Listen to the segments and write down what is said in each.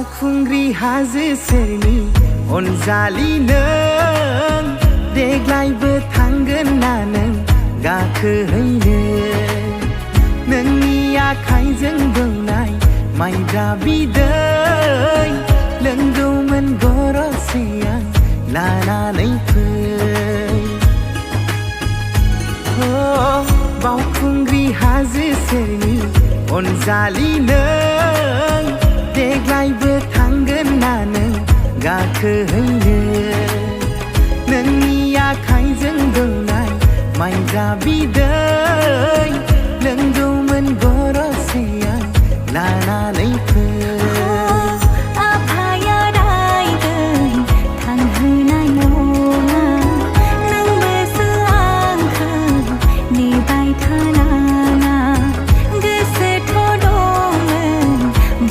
बावखुंग्रि हाजो सेरनि अनजालि नों देग्लायबो थांगोन ना नों गाखोहैनो नोंनि आखाइजों दौनाय माइब्रा बिदै लोंगौमोन गरसे आं लानानै फै बावखुंग्रि हाजो सेरनि अनजालि नों देग्लायबो थांगोन ना नों गाखोहैनो नोंनि आखाइजों दौनाय माइब्रा बिदै लोंगौमोन गरसे आं लानानै फै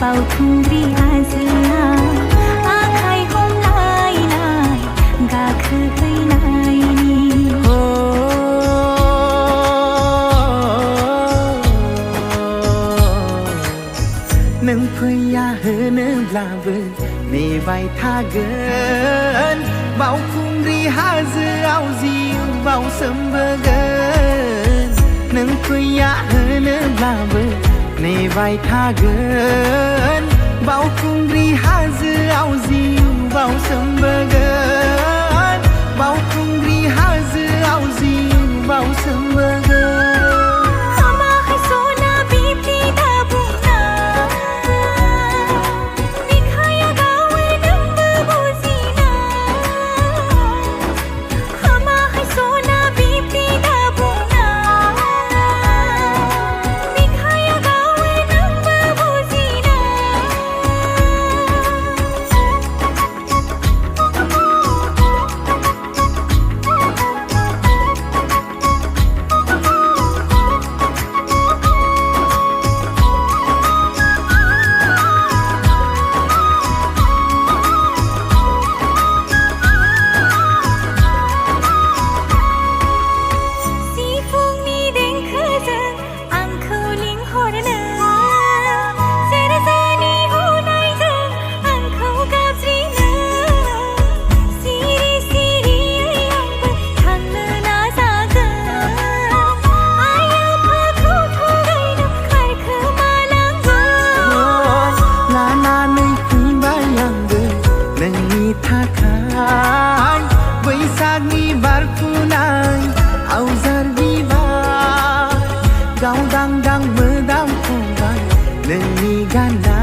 बावखुंग्रि हाजोआ आखाइ हमलायनाय गाखोहैनायनि नों फैया होनोब्लाबो नेबाय थागोन बावखुंग्रि हाजोआव जिउ बावसोमबोगोन नों फैया होनोब्लाबो नेबाय थागोन बावखुंग्रि हाजोआव जिउ बावसोमबोगोन बावखुंग्रि हाजोआव जिउ बावसोमबोगोन बैसागनि बारफुनाय आवजार बिबार गावदांदां मोदामफुबाय नोंनि गाननाय